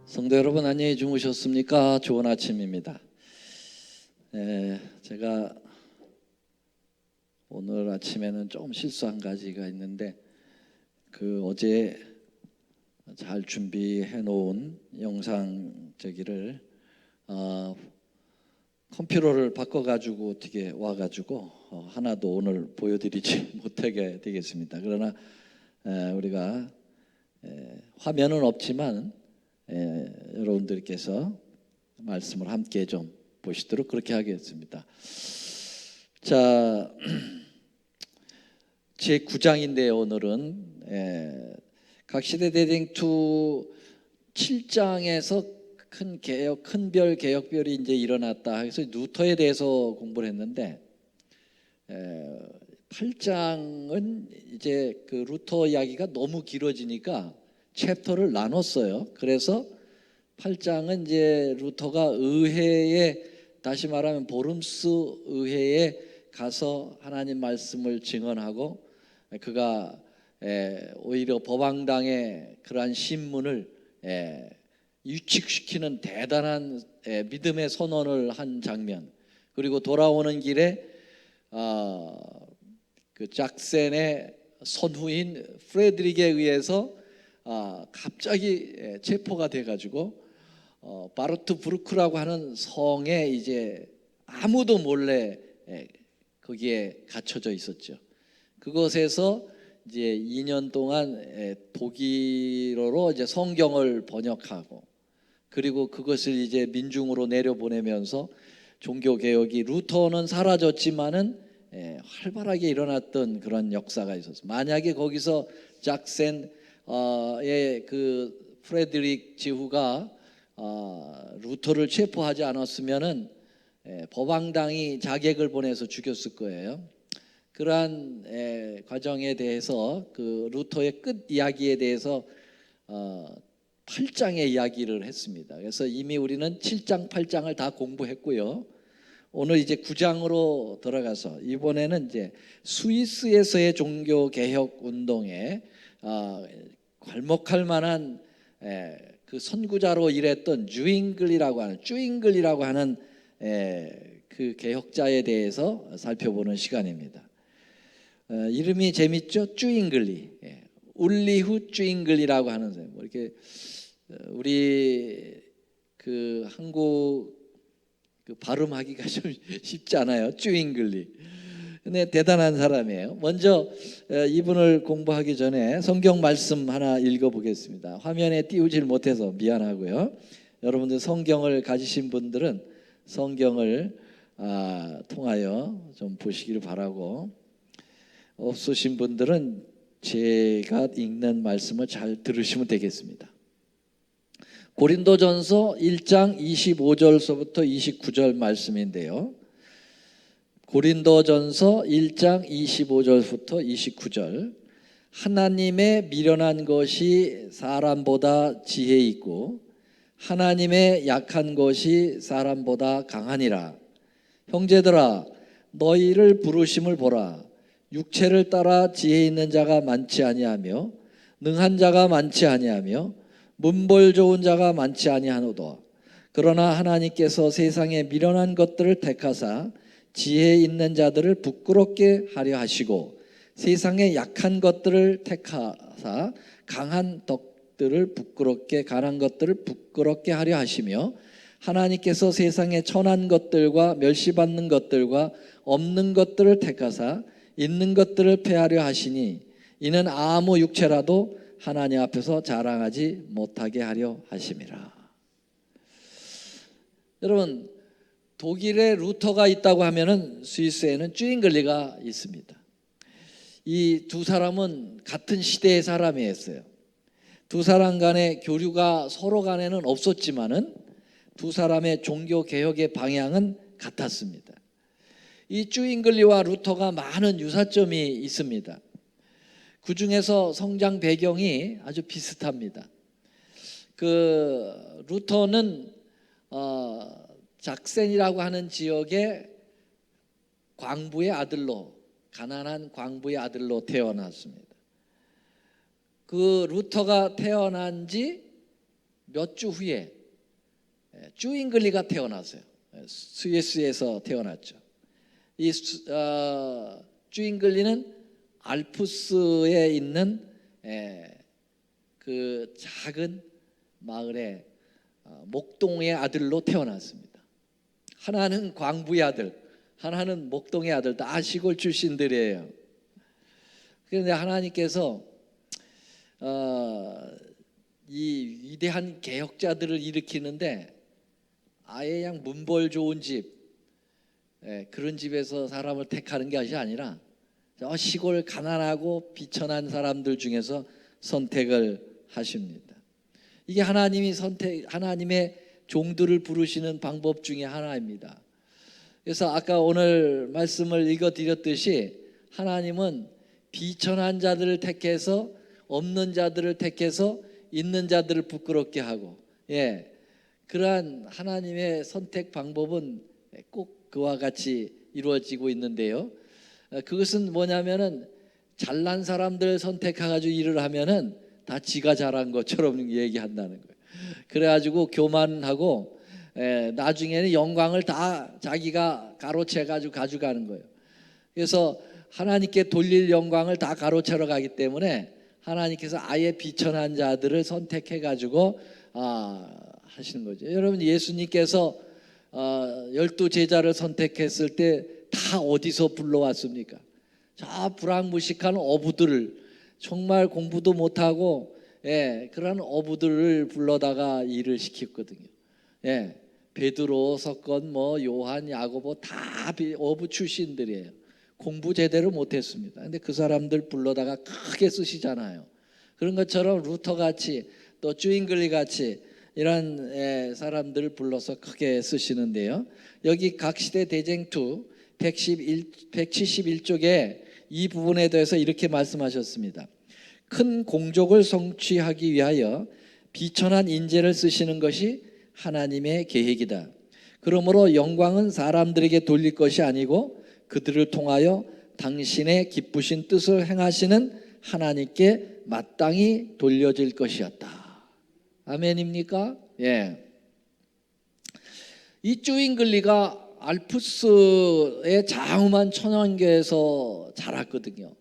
성도 여러분, 안녕히 주무셨습니까? 좋은 아침입니다. 제가 오늘 아침에는 조금 실수한 가지가 있는데 어제 잘 준비해 놓은 영상 컴퓨터를 바꿔가지고 어떻게 와가지고 하나도 오늘 보여드리지 못하게 되겠습니다. 그러나 우리가 화면은 없지만 여러분들께서 말씀을 함께 좀 보시도록 그렇게 하겠습니다. 자, 제 9장인데요. 오늘은 각시대대쟁투 7장에서 큰별 개혁별이 이제 일어났다. 그래서 루터에 대해서 공부를 했는데 8장은 이제 그 루터 이야기가 너무 길어지니까 챕터를 나눴어요. 그래서 8장은 이제 루터가 의회에, 다시 말하면 보름스 의회에 가서 하나님 말씀을 증언하고 그가 오히려 법왕당의 그러한 신문을 유축시키는 대단한 믿음의 선언을 한 장면, 그리고 돌아오는 길에 그 작센의 선후인 프레드릭에 의해서 갑자기 체포가 돼가지고 바르트부르크라고 하는 성에 이제 아무도 몰래 거기에 갇혀져 있었죠. 그곳에서 이제 2년 동안 독일어로 이제 성경을 번역하고, 그리고 그것을 이제 민중으로 내려보내면서 종교 개혁이, 루터는 사라졌지만은 활발하게 일어났던 그런 역사가 있었어요. 만약에 거기서 작센 그 프레드릭 지후가 루터를 체포하지 않았으면은 법왕당이 자객을 보내서 죽였을 거예요. 그러한 과정에 대해서 그 루터의 끝 이야기에 대해서 8장의 이야기를 했습니다. 그래서 이미 우리는 7장, 8장을 다 공부했고요. 오늘 이제 9장으로 들어가서 이번에는 이제 스위스에서의 종교 개혁 운동에 괄목할 만한 그 선구자로 일했던 쭈잉글이라고 하는 그 개혁자에 대해서 살펴보는 시간입니다. 이름이 재밌죠? 쭈잉글리, 울리후 쭈잉글이라고 하는 사람. 이렇게 우리 그 한국 그 발음하기가 좀 쉽지 않아요. 쭈잉글리. 근데 대단한 사람이에요. 먼저 이분을 공부하기 전에 성경 말씀 하나 읽어보겠습니다. 화면에 띄우질 못해서 미안하고요. 여러분들 성경을 가지신 분들은 성경을 통하여 좀 보시기를 바라고, 없으신 분들은 제가 읽는 말씀을 잘 들으시면 되겠습니다. 고린도전서 1장 25절서부터 29절 말씀인데요. 고린도전서 1장 25절부터 29절. 하나님의 미련한 것이 사람보다 지혜 있고 하나님의 약한 것이 사람보다 강하니라. 형제들아, 너희를 부르심을 보라. 육체를 따라 지혜 있는 자가 많지 아니하며 능한 자가 많지 아니하며 문벌 좋은 자가 많지 아니하노도. 그러나 하나님께서 세상에 미련한 것들을 택하사 지혜 있는 자들을 부끄럽게 하려 하시고 세상에 약한 것들을 택하사 강한 것들을 부끄럽게 하려 하시며, 하나님께서 세상에 천한 것들과 멸시받는 것들과 없는 것들을 택하사 있는 것들을 폐하려 하시니 이는 아무 육체라도 하나님 앞에서 자랑하지 못하게 하려 하심이라. 여러분, 독일에 루터가 있다고 하면은 스위스에는 쭈잉글리가 있습니다. 이 두 사람은 같은 시대의 사람이었어요. 두 사람 간의 교류가 서로 간에는 없었지만은 두 사람의 종교 개혁의 방향은 같았습니다. 이 쭈잉글리와 루터가 많은 유사점이 있습니다. 그 중에서 성장 배경이 아주 비슷합니다. 그 루터는 작센이라고 하는 지역의 광부의 아들로, 가난한 광부의 아들로 태어났습니다. 그 루터가 태어난 지 몇 주 후에 쭈잉글리가 태어났어요. 스위스에서 태어났죠. 이 쭈잉글리는 알프스에 있는 그 작은 마을의 목동의 아들로 태어났습니다. 하나는 광부의 아들, 하나는 목동의 아들, 다 시골 출신들이에요. 그런데 하나님께서 이 위대한 개혁자들을 일으키는데 아예 그냥 문벌 좋은 집, 그런 집에서 사람을 택하는 것이 아니라 저 시골 가난하고 비천한 사람들 중에서 선택을 하십니다. 이게 하나님의 종들을 부르시는 방법 중에 하나입니다. 그래서 아까 오늘 말씀을 읽어드렸듯이 하나님은 비천한 자들을 택해서 없는 자들을 택해서 있는 자들을 부끄럽게 하고, 그러한 하나님의 선택 방법은 꼭 그와 같이 이루어지고 있는데요. 그것은 뭐냐면은 잘난 사람들 선택해가지고 일을 하면은 다 지가 잘한 것처럼 얘기한다는 거예요. 그래가지고 교만하고 나중에는 영광을 다 자기가 가로채가지고 가져가는 거예요. 그래서 하나님께 돌릴 영광을 다 가로채러 가기 때문에 하나님께서 아예 비천한 자들을 선택해가지고 하시는 거죠. 여러분, 예수님께서 12 제자를 선택했을 때 다 어디서 불러왔습니까? 저 불황무식한 어부들을, 정말 공부도 못하고 그런 어부들을 불러다가 일을 시켰거든요. 베드로, 석건, 요한, 야고보 다 어부 출신들이에요. 공부 제대로 못했습니다. 근데 그 사람들 불러다가 크게 쓰시잖아요. 그런 것처럼 루터 같이 또 쭈잉글리 같이 이런 사람들을 불러서 크게 쓰시는데요. 여기 각시대 대쟁투 171쪽에 이 부분에 대해서 이렇게 말씀하셨습니다. 큰 공적을 성취하기 위하여 비천한 인재를 쓰시는 것이 하나님의 계획이다. 그러므로 영광은 사람들에게 돌릴 것이 아니고 그들을 통하여 당신의 기쁘신 뜻을 행하시는 하나님께 마땅히 돌려질 것이었다. 아멘입니까? 이 쭈잉글리가 알프스의 장엄한 천연계에서 자랐거든요.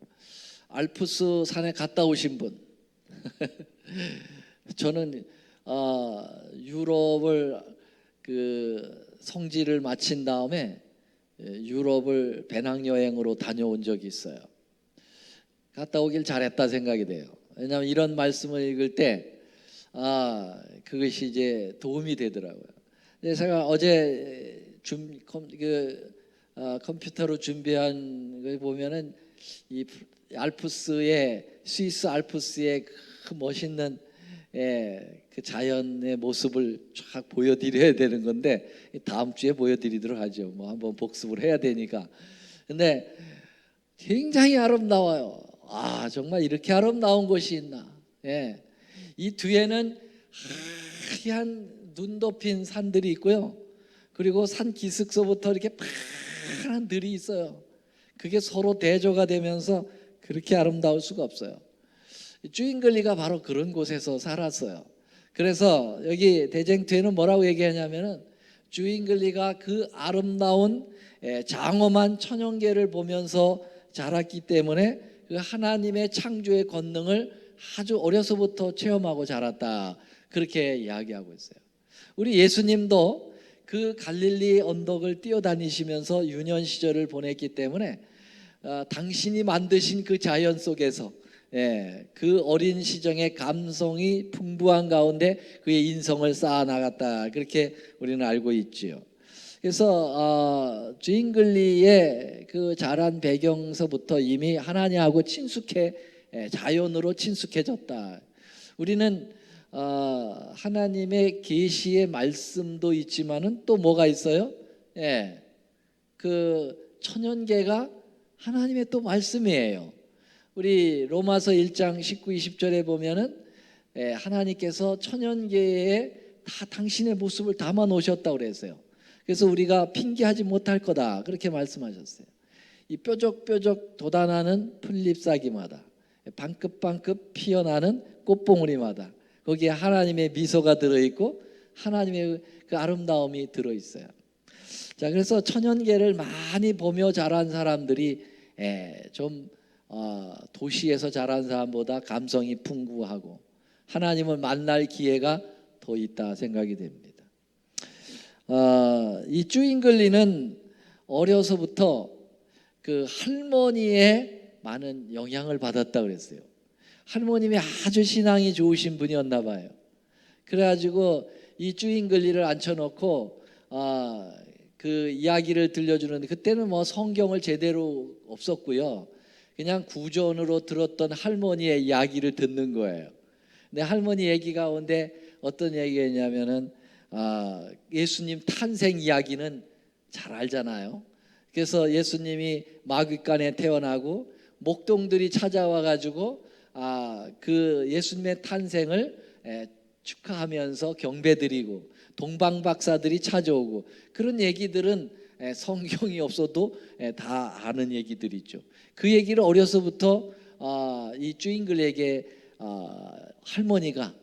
알프스 산에 갔다 오신 분. 저는 유럽을 성지를 마친 다음에 유럽을 배낭여행으로 다녀온 적이 있어요. 갔다 오길 잘했다 생각이 돼요. 왜냐하면 이런 말씀을 읽을 때 그것이 이제 도움이 되더라고요. 제가 어제 컴퓨터로 준비한 걸 보면은 이 알프스의, 스위스 알프스의 그 멋있는 그 자연의 모습을 쫙 보여드려야 되는 건데 다음 주에 보여드리도록 하죠. 한번 복습을 해야 되니까. 근데 굉장히 아름다워요. 정말 이렇게 아름다운 곳이 있나. 이 뒤에는 하얀 눈 덮인 산들이 있고요. 그리고 산 기슭서부터 이렇게 파란 들이 있어요. 그게 서로 대조가 되면서 그렇게 아름다울 수가 없어요. 쭈잉글리가 바로 그런 곳에서 살았어요. 그래서 여기 대쟁투에는 뭐라고 얘기하냐면은 쭈잉글리가 그 아름다운 장엄한 천연계를 보면서 자랐기 때문에 그 하나님의 창조의 권능을 아주 어려서부터 체험하고 자랐다, 그렇게 이야기하고 있어요. 우리 예수님도 그 갈릴리 언덕을 뛰어다니시면서 유년 시절을 보냈기 때문에 당신이 만드신 그 자연 속에서 그 어린 시절의 감성이 풍부한 가운데 그의 인성을 쌓아 나갔다, 그렇게 우리는 알고 있지요. 그래서 쭈잉글리의 그 자란 배경서부터 이미 하나님하고 자연으로 친숙해졌다. 우리는 하나님의 계시의 말씀도 있지만은 또 뭐가 있어요? 그 천연계가 하나님의 또 말씀이에요. 우리 로마서 1장 19, 20절에 보면은 하나님께서 천연계에 다 당신의 모습을 담아 놓으셨다고 그랬어요. 그래서 우리가 핑계하지 못할 거다, 그렇게 말씀하셨어요. 이 뾰족뾰족 돋아나는 풀잎사기마다, 방긋방긋 피어나는 꽃봉오리마다, 거기에 하나님의 미소가 들어있고 하나님의 그 아름다움이 들어있어요. 자, 그래서 천연계를 많이 보며 자란 사람들이 좀 도시에서 자란 사람보다 감성이 풍부하고 하나님을 만날 기회가 더 있다 생각이 됩니다. 이 쭈잉글리는 어려서부터 그 할머니의 많은 영향을 받았다 그랬어요. 할머님이 아주 신앙이 좋으신 분이었나 봐요. 그래가지고 이 쭈잉글리를 앉혀놓고 그 이야기를 들려주는데, 그때는 뭐 성경을 제대로 없었고요. 그냥 구전으로 들었던 할머니의 이야기를 듣는 거예요. 근데 할머니 얘기 가운데 어떤 얘기였냐면은 예수님 탄생 이야기는 잘 알잖아요. 그래서 예수님이 마귀간에 태어나고 목동들이 찾아와 가지고 그 예수님의 탄생을 축하하면서 경배드리고 동방박사들이 찾아오고, 그런 얘기들은 성경이 없어도 다 아는 얘기들이죠. 그 얘기를 어려서부터 이 쭈잉글에게 할머니가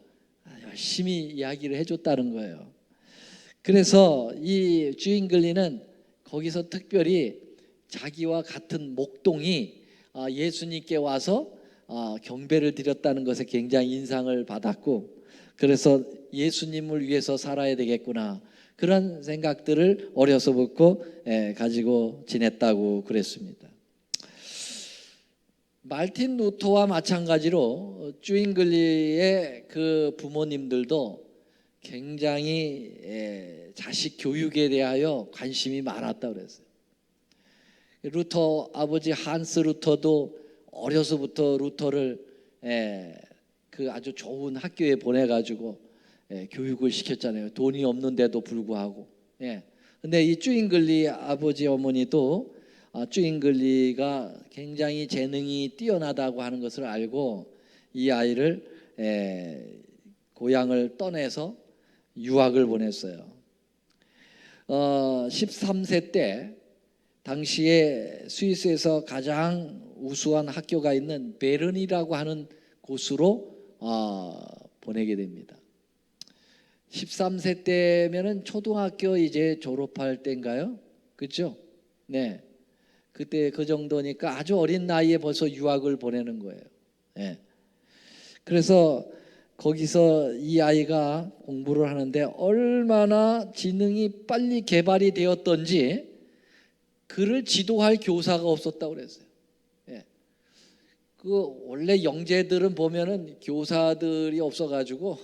열심히 이야기를 해줬다는 거예요. 그래서 이 쭈잉글리는 거기서 특별히 자기와 같은 목동이 예수님께 와서 경배를 드렸다는 것에 굉장히 인상을 받았고, 그래서 예수님을 위해서 살아야 되겠구나, 그런 생각들을 어려서부터 가지고 지냈다고 그랬습니다. 말틴 루터와 마찬가지로 쭈잉글리의 그 부모님들도 굉장히 자식 교육에 대하여 관심이 많았다고 그랬어요. 루터 아버지 한스 루터도 어려서부터 루터를 그 아주 좋은 학교에 보내가지고 교육을 시켰잖아요. 돈이 없는데도 불구하고. 근데 이 쭈잉글리 아버지 어머니도 쭈잉글리가 굉장히 재능이 뛰어나다고 하는 것을 알고 이 아이를 고향을 떠내서 유학을 보냈어요. 13세 때 당시에 스위스에서 가장 우수한 학교가 있는 베른이라고 하는 곳으로 보내게 됩니다. 13세 때면은 초등학교 이제 졸업할 때인가요? 그렇죠? 네. 그때 그 정도니까 아주 어린 나이에 벌써 유학을 보내는 거예요. 그래서 거기서 이 아이가 공부를 하는데 얼마나 지능이 빨리 개발이 되었던지 그를 지도할 교사가 없었다고 그랬어요. 그 원래 영재들은 보면은 교사들이 없어가지고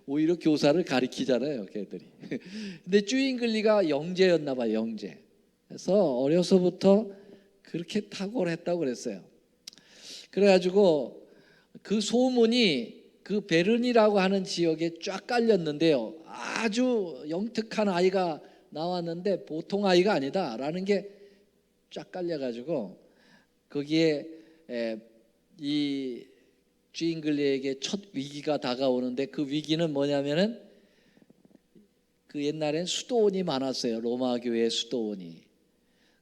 오히려 교사를 가리키잖아요, 걔들이. 근데 쭈잉글리가 영재였나 봐요, 영재. 그래서 어려서부터 그렇게 탁월했다고 그랬어요. 그래가지고 그 소문이 그 베른이라고 하는 지역에 쫙 깔렸는데요, 아주 영특한 아이가 나왔는데 보통 아이가 아니다라는 게 쫙 깔려가지고 거기에 이 쭈잉글리에게 첫 위기가 다가오는데, 그 위기는 뭐냐면은 그 옛날엔 수도원이 많았어요. 로마 교회 수도원이.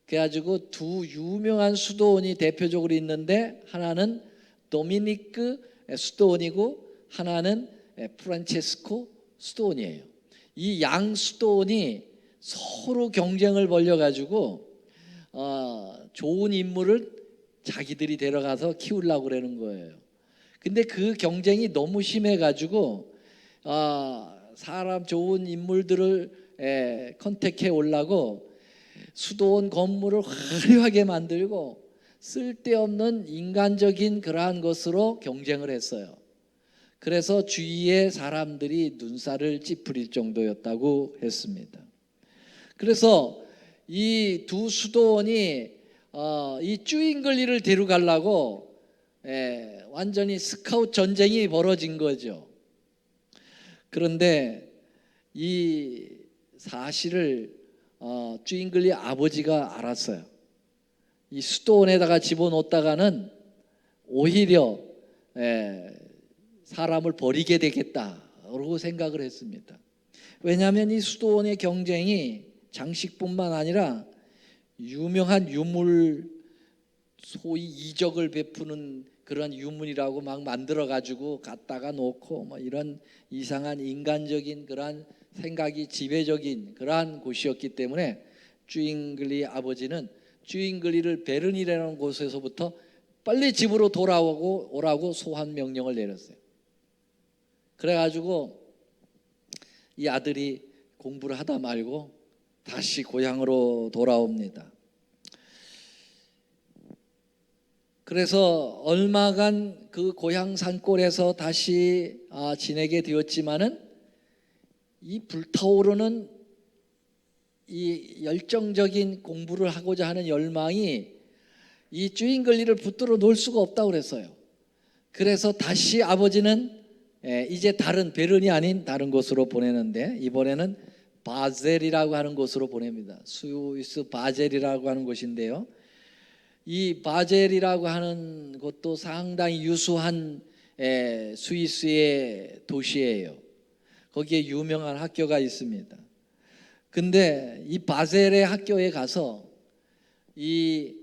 그래가지고 두 유명한 수도원이 대표적으로 있는데, 하나는 도미니크 수도원이고 하나는 프란체스코 수도원이에요. 이 양 수도원이 서로 경쟁을 벌여가지고 좋은 인물을 자기들이 데려가서 키우려고 그러는 거예요. 근데 그 경쟁이 너무 심해가지고 사람 좋은 인물들을 컨택해 오려고 수도원 건물을 화려하게 만들고 쓸데없는 인간적인 그러한 것으로 경쟁을 했어요. 그래서 주위의 사람들이 눈살을 찌푸릴 정도였다고 했습니다. 그래서 이 두 수도원이 이 쭈잉글리를 데려가려고 완전히 스카웃 전쟁이 벌어진 거죠. 그런데 이 사실을 쭈잉글리 아버지가 알았어요. 이 수도원에다가 집어넣었다가는 오히려 사람을 버리게 되겠다라고 생각을 했습니다. 왜냐하면 이 수도원의 경쟁이 장식뿐만 아니라 유명한 유물, 소위 이적을 베푸는 그런 유물이라고 막 만들어 가지고 갖다가 놓고 뭐 이런 이상한 인간적인 그러한 생각이 지배적인 그러한 곳이었기 때문에 쥐잉글리 아버지는 쥐잉글리를 베른이라는 곳에서부터 빨리 집으로 오라고 소환 명령을 내렸어요. 그래가지고 이 아들이 공부를 하다 말고 다시 고향으로 돌아옵니다. 그래서 얼마간 그 고향 산골에서 다시 지내게 되었지만은 이 불타오르는 이 열정적인 공부를 하고자 하는 열망이 이 쥐잉글리를 붙들어 놓을 수가 없다고 그랬어요. 그래서 다시 아버지는 이제 다른 베른이 아닌 다른 곳으로 보내는데 이번에는 바젤이라고 하는 곳으로 보냅니다. 스위스 바젤이라고 하는 곳인데요. 이 바젤이라고 하는 곳도 상당히 유수한 스위스의 도시예요. 거기에 유명한 학교가 있습니다. 근데 이 바젤의 학교에 가서 이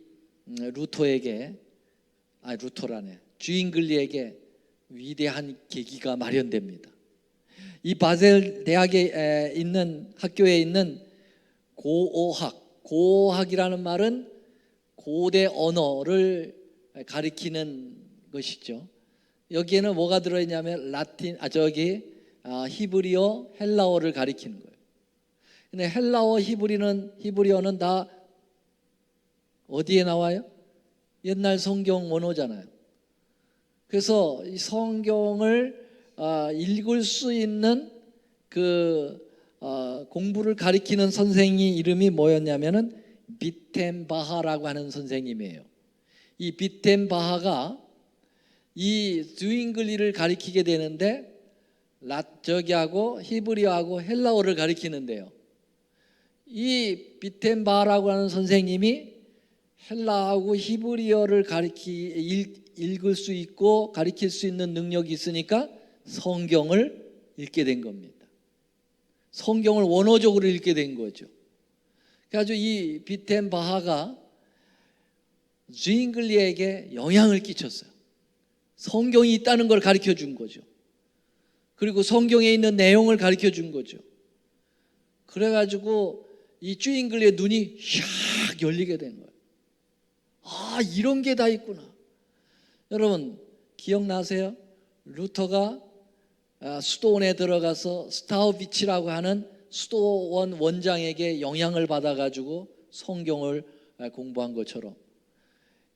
쥐잉글리에게 위대한 계기가 마련됩니다. 이 바젤 대학에 있는 학교에 있는 고어학이라는 말은 고대 언어를 가리키는 것이죠. 여기에는 뭐가 들어있냐면 히브리어, 헬라어를 가리키는 거예요. 근데 헬라어, 히브리어는 다 어디에 나와요? 옛날 성경 원어잖아요. 그래서 이 성경을 읽을 수 있는 공부를 가리키는 선생님 이름이 뭐였냐면은 비텐바하라고 하는 선생님이에요. 이 비텐바하가 이 쥐잉글리를 가리키게 되는데 저기하고 히브리어하고 헬라어를 가리키는데요. 이 비텐바하라고 하는 선생님이 헬라하고 히브리어를 읽을 수 있고 가리킬 수 있는 능력이 있으니까 성경을 읽게 된 겁니다. 성경을 원어적으로 읽게 된 거죠. 그래가지고 이 비텐바하가 쥐잉글리에게 영향을 끼쳤어요. 성경이 있다는 걸 가르쳐 준 거죠. 그리고 성경에 있는 내용을 가르쳐 준 거죠. 그래가지고 이 쥐잉글리의 눈이 샥 열리게 된 거예요. 이런 게 다 있구나. 여러분 기억나세요? 루터가 수도원에 들어가서 스타우비치라고 하는 수도원 원장에게 영향을 받아가지고 성경을 공부한 것처럼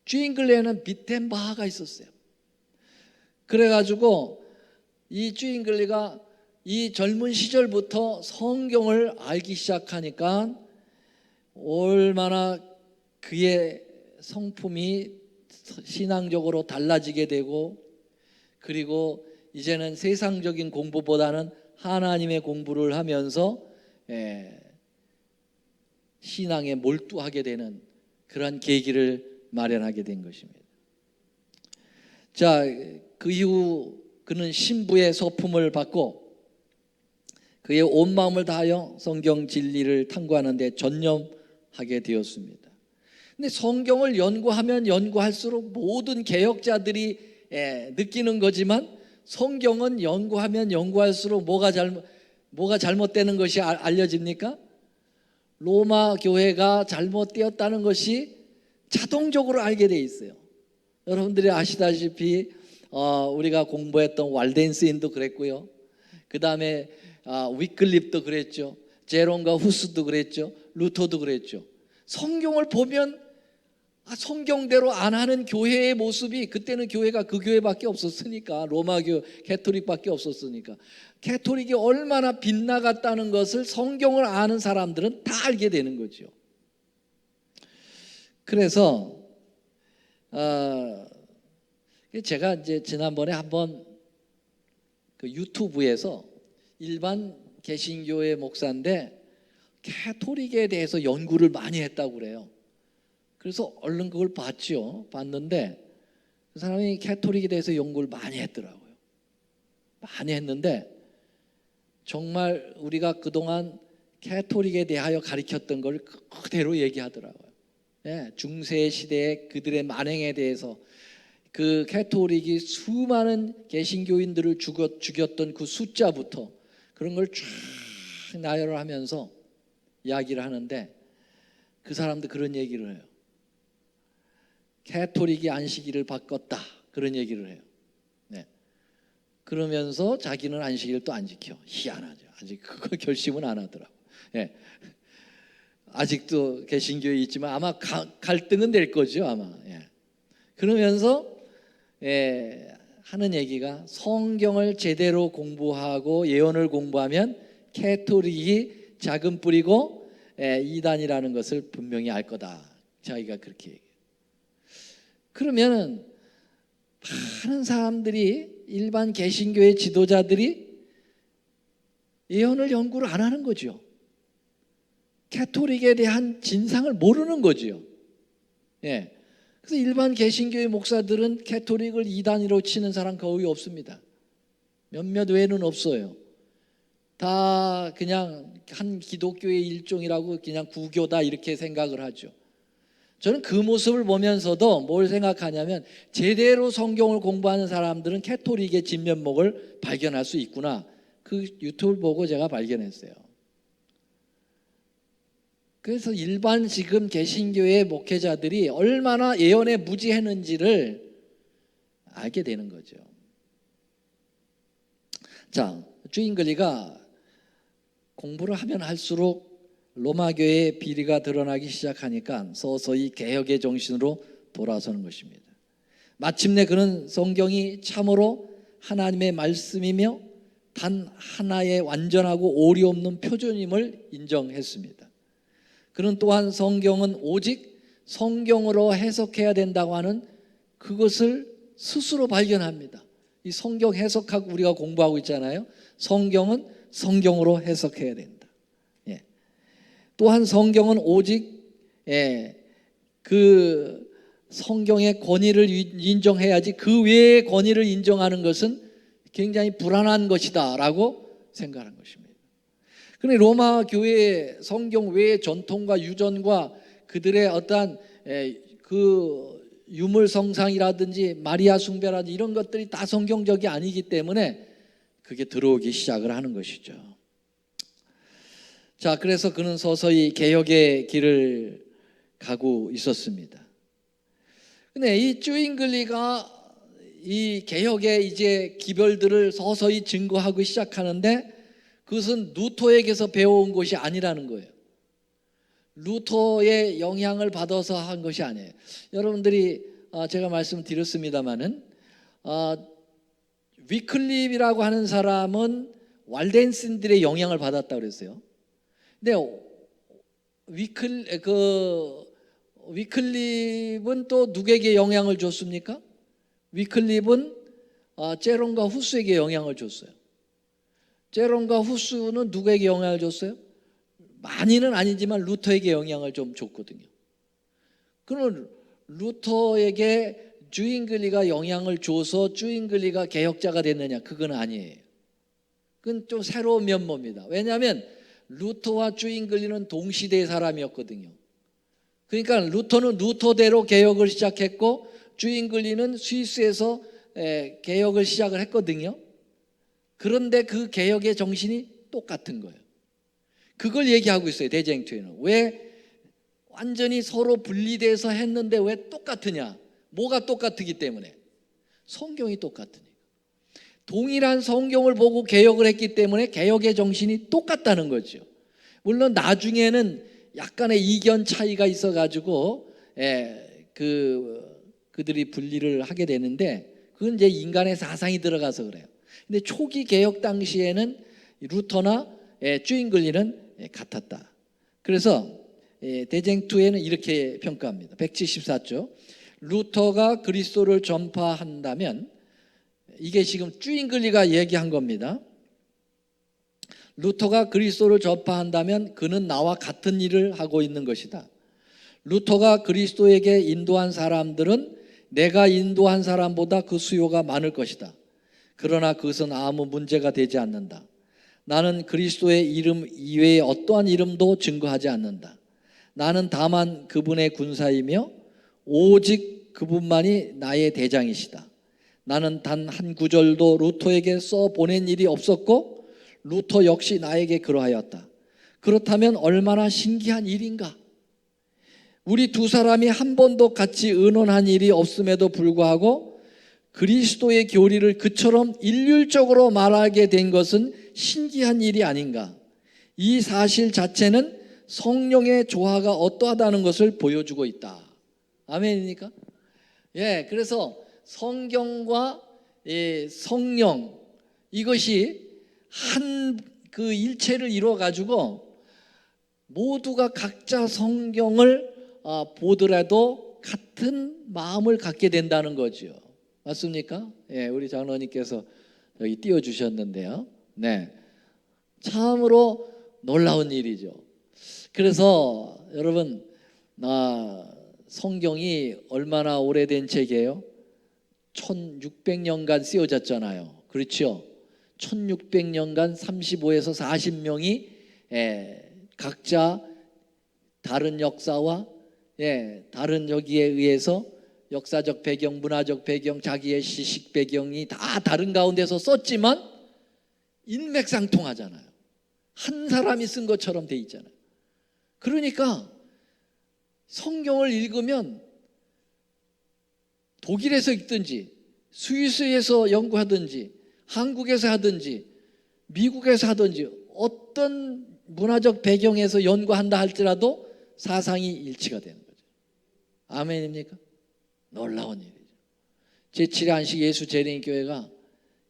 쥐잉글리에는 비텐바하가 있었어요. 그래가지고 이 쥐잉글리가 이 젊은 시절부터 성경을 알기 시작하니까 얼마나 그의 성품이 신앙적으로 달라지게 되고, 그리고 이제는 세상적인 공부보다는 하나님의 공부를 하면서 신앙에 몰두하게 되는 그런 계기를 마련하게 된 것입니다. 자, 그 이후 그는 신부의 서품을 받고 그의 온 마음을 다하여 성경 진리를 탐구하는 데 전념하게 되었습니다. 근데 성경을 연구하면 연구할수록 모든 개혁자들이 느끼는 거지만 성경은 연구하면 연구할수록 뭐가 잘못되는 것이 알려집니까? 로마 교회가 잘못되었다는 것이 자동적으로 알게 돼 있어요. 여러분들이 아시다시피 우리가 공부했던 walden스인도 그랬고요. 그 다음에 위클립도 그랬죠. 제롬과 후스도 그랬죠. 루터도 그랬죠. 성경을 보면 성경대로 안 하는 교회의 모습이, 그때는 교회가 그 교회밖에 없었으니까, 로마교 캐토릭밖에 없었으니까, 캐토릭이 얼마나 빗나갔다는 것을 성경을 아는 사람들은 다 알게 되는 거죠. 그래서 제가 이제 지난번에 한번 그 유튜브에서 일반 개신교의 목사인데 캐토릭에 대해서 연구를 많이 했다고 그래요. 그래서 얼른 그걸 봤는데 그 사람이 캐토릭에 대해서 연구를 많이 했더라고요. 많이 했는데 정말 우리가 그동안 캐토릭에 대하여 가르쳤던 걸 그대로 얘기하더라고요. 중세 시대의 그들의 만행에 대해서 그 캐토릭이 수많은 개신교인들을 죽였던 그 숫자부터 그런 걸 쫙 나열을 하면서 이야기를 하는데 그 사람도 그런 얘기를 해요. 캐토릭이 안식일을 바꿨다 그런 얘기를 해요. 네. 그러면서 자기는 안식일을 또 안 지켜. 희한하죠. 아직 그거 결심은 안 하더라고. 네. 아직도 개신교에 있지만 아마 갈등은 될 거죠 아마. 예. 그러면서 하는 얘기가 성경을 제대로 공부하고 예언을 공부하면 캐토릭이 작은 뿌리고 이단이라는 것을 분명히 알 거다. 자기가 그렇게 얘기해요. 그러면은 많은 사람들이 일반 개신교의 지도자들이 예언을 연구를 안 하는 거죠. 캐토릭에 대한 진상을 모르는 거지요. 예. 그래서 일반 개신교의 목사들은 캐토릭을 이단으로 치는 사람 거의 없습니다. 몇몇 외에는 없어요. 다 그냥 한 기독교의 일종이라고 그냥 구교다 이렇게 생각을 하죠. 저는 그 모습을 보면서도 뭘 생각하냐면 제대로 성경을 공부하는 사람들은 캐토릭의 진면목을 발견할 수 있구나. 그 유튜브를 보고 제가 발견했어요. 그래서 일반 지금 개신교의 목회자들이 얼마나 예언에 무지했는지를 알게 되는 거죠. 자, 주인글리가 공부를 하면 할수록 로마교의 비리가 드러나기 시작하니까 서서히 개혁의 정신으로 돌아서는 것입니다. 마침내 그는 성경이 참으로 하나님의 말씀이며 단 하나의 완전하고 오리 없는 표준임을 인정했습니다. 그는 또한 성경은 오직 성경으로 해석해야 된다고 하는 그것을 스스로 발견합니다. 이 성경 해석하고 우리가 공부하고 있잖아요. 성경은 성경으로 해석해야 된다. 예. 또한 성경은 오직 그 성경의 권위를 인정해야지 그 외의 권위를 인정하는 것은 굉장히 불안한 것이다 라고 생각한 것입니다. 그런데 로마 교회의 성경 외의 전통과 유전과 그들의 어떠한 그 유물 성상이라든지 마리아 숭배라든지 이런 것들이 다 성경적이 아니기 때문에 그게 들어오기 시작을 하는 것이죠. 자, 그래서 그는 서서히 개혁의 길을 가고 있었습니다. 근데 이 쭈잉글리가 이 개혁의 이제 기별들을 서서히 증거하기 시작하는데 그것은 루터에게서 배워온 것이 아니라는 거예요. 루터의 영향을 받아서 한 것이 아니에요. 여러분들이 제가 말씀드렸습니다마는 위클립이라고 하는 사람은 왈덴신들의 영향을 받았다고 그랬어요. 근데 위클립은 또 누구에게 영향을 줬습니까? 위클립은 제롬과 후스에게 영향을 줬어요. 제롬과 후스는 누구에게 영향을 줬어요? 많이는 아니지만 루터에게 영향을 좀 줬거든요. 그러면 루터에게 쭈잉글리가 영향을 줘서 쭈잉글리가 개혁자가 됐느냐? 그건 아니에요. 그건 좀 새로운 면모입니다. 왜냐하면 루터와 쭈잉글리는 동시대의 사람이었거든요. 그러니까 루터는 루터대로 개혁을 시작했고 쭈잉글리는 스위스에서 개혁을 시작을 했거든요. 그런데 그 개혁의 정신이 똑같은 거예요. 그걸 얘기하고 있어요. 대쟁투에는. 왜 완전히 서로 분리돼서 했는데 왜 똑같으냐? 뭐가 똑같기 때문에? 성경이 똑같으니까. 동일한 성경을 보고 개혁을 했기 때문에 개혁의 정신이 똑같다는 거죠. 물론 나중에는 약간의 이견 차이가 있어가지고 그들이 분리를 하게 되는데 그건 이제 인간의 사상이 들어가서 그래요. 근데 초기 개혁 당시에는 루터나 쭈잉글리는 같았다. 그래서 대쟁투에는 이렇게 평가합니다. 174조. 루터가 그리스도를 전파한다면, 이게 지금 쭈잉글리가 얘기한 겁니다. 루터가 그리스도를 전파한다면 그는 나와 같은 일을 하고 있는 것이다. 루터가 그리스도에게 인도한 사람들은 내가 인도한 사람보다 그 수요가 많을 것이다. 그러나 그것은 아무 문제가 되지 않는다. 나는 그리스도의 이름 이외의 어떠한 이름도 증거하지 않는다. 나는 다만 그분의 군사이며 오직 그분만이 나의 대장이시다. 나는 단 한 구절도 루터에게 써 보낸 일이 없었고 루터 역시 나에게 그러하였다. 그렇다면 얼마나 신기한 일인가? 우리 두 사람이 한 번도 같이 의논한 일이 없음에도 불구하고 그리스도의 교리를 그처럼 일률적으로 말하게 된 것은 신기한 일이 아닌가? 이 사실 자체는 성령의 조화가 어떠하다는 것을 보여주고 있다. 아멘입니까? 예, 그래서 성경과 성령 이것이 한 그 일체를 이루어 가지고 모두가 각자 성경을 보더라도 같은 마음을 갖게 된다는 거죠. 맞습니까? 예, 우리 장로님께서 여기 띄워주셨는데요. 네, 참으로 놀라운 일이죠. 그래서 여러분, 성경이 얼마나 오래된 책이에요? 1600년간 쓰여졌잖아요. 그렇죠? 1600년간 35에서 40명이 각자 다른 역사와 다른 여기에 의해서 역사적 배경, 문화적 배경, 자기의 시식 배경이 다 다른 가운데서 썼지만 일맥상통하잖아요. 한 사람이 쓴 것처럼 돼 있잖아요. 그러니까 성경을 읽으면 독일에서 읽든지 스위스에서 연구하든지 한국에서 하든지 미국에서 하든지 어떤 문화적 배경에서 연구한다 할지라도 사상이 일치가 되는 거죠. 아멘입니까? 놀라운 일이죠. 제7회 안식 예수 재림교회가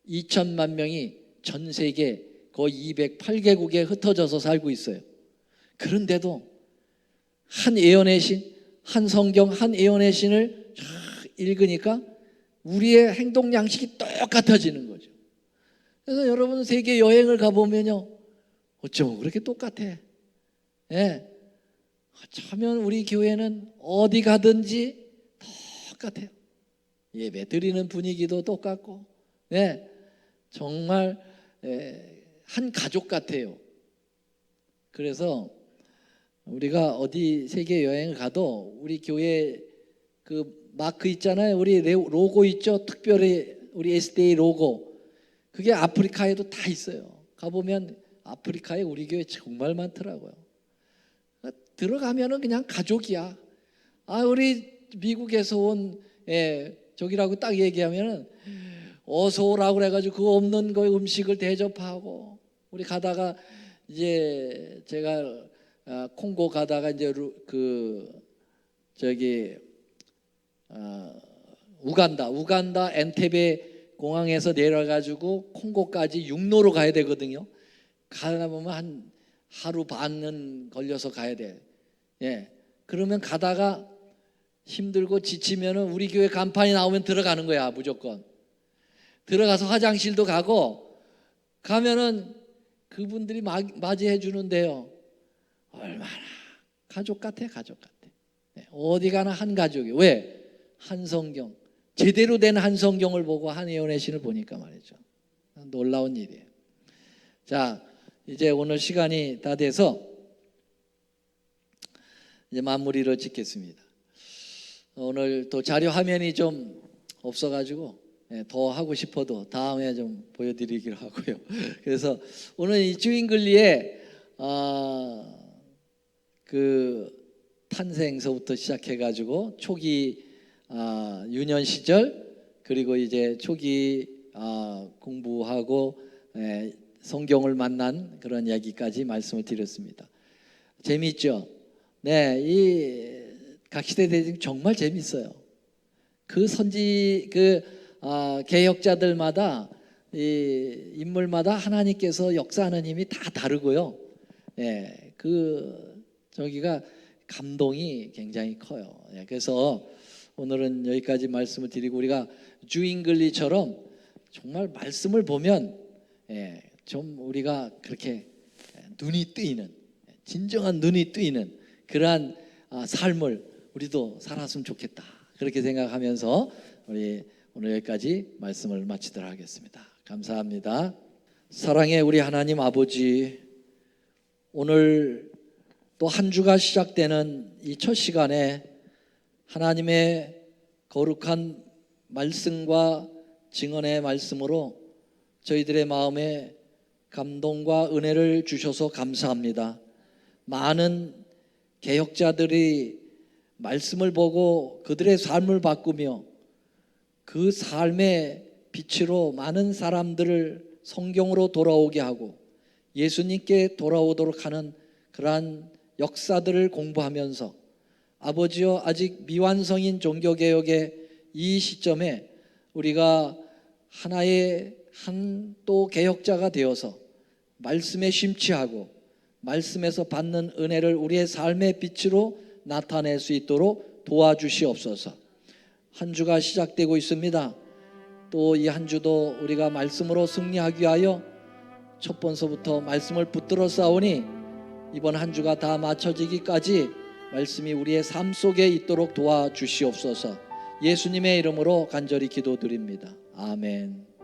2천만 명이 전 세계 거의 208개국에 흩어져서 살고 있어요. 그런데도 한 예언의 신, 한 성경, 한 예언의 신을 읽으니까 우리의 행동 양식이 똑같아지는 거죠. 그래서 여러분 세계 여행을 가보면요, 어쩌면 그렇게 똑같아. 예, 어쩌면 우리 교회는 어디 가든지 똑같아요. 예배 드리는 분위기도 똑같고, 정말 한 가족 같아요. 그래서 우리가 어디 세계 여행을 가도 우리 교회 그 마크 있잖아요. 우리 로고 있죠. 특별히 우리 SDA 로고. 그게 아프리카에도 다 있어요. 가보면 아프리카에 우리 교회 정말 많더라고요. 들어가면은 그냥 가족이야. 우리 미국에서 온 저기라고 딱 얘기하면은 어서 오라고 그래가지고 그 없는 거 음식을 대접하고, 우리 가다가 이제 제가 콩고 가다가 이제 우간다 엔테베 공항에서 내려가지고 콩고까지 육로로 가야 되거든요. 가다 보면 한 하루 반은 걸려서 가야 돼. 그러면 가다가 힘들고 지치면은 우리 교회 간판이 나오면 들어가는 거야. 무조건 들어가서 화장실도 가면은 그분들이 맞이해 주는데요, 얼마나 가족 같아. 어디 가나 한 가족이. 왜? 한 성경, 제대로 된 한 성경을 보고 한 예언의 신을 보니까 말이죠. 놀라운 일이에요. 자, 이제 오늘 시간이 다 돼서 이제 마무리를 짓겠습니다. 오늘 또 자료 화면이 좀 없어가지고 더 하고 싶어도 다음에 좀 보여드리기로 하고요. 그래서 오늘 이 주인글리에 그 탄생서부터 시작해가지고 초기 유년 시절, 그리고 이제 초기 공부하고 성경을 만난 그런 이야기까지 말씀을 드렸습니다. 재미있죠? 네, 이 각시대 대중 정말 재밌어요. 그 개혁자들마다 이 인물마다 하나님께서 역사하는 힘이 다 다르고요. 저기가 감동이 굉장히 커요. 그래서 오늘은 여기까지 말씀을 드리고, 우리가 주잉글리처럼 정말 말씀을 보면 좀 우리가 그렇게 눈이 뜨이는, 진정한 눈이 뜨이는 그러한 삶을 우리도 살았으면 좋겠다, 그렇게 생각하면서 우리 오늘 여기까지 말씀을 마치도록 하겠습니다. 감사합니다. 사랑의 우리 하나님 아버지, 오늘 또 한 주가 시작되는 이 첫 시간에 하나님의 거룩한 말씀과 증언의 말씀으로 저희들의 마음에 감동과 은혜를 주셔서 감사합니다. 많은 개혁자들이 말씀을 보고 그들의 삶을 바꾸며 그 삶의 빛으로 많은 사람들을 성경으로 돌아오게 하고 예수님께 돌아오도록 하는 그러한 역사들을 공부하면서 아버지여, 아직 미완성인 종교개혁의 이 시점에 우리가 하나의 한 또 개혁자가 되어서 말씀에 심취하고 말씀에서 받는 은혜를 우리의 삶의 빛으로 나타낼 수 있도록 도와주시옵소서. 한 주가 시작되고 있습니다. 또 이 한 주도 우리가 말씀으로 승리하기 위하여 첫 번서부터 말씀을 붙들어 싸우니 이번 한 주가 다 마쳐지기까지 말씀이 우리의 삶 속에 있도록 도와주시옵소서. 예수님의 이름으로 간절히 기도드립니다. 아멘.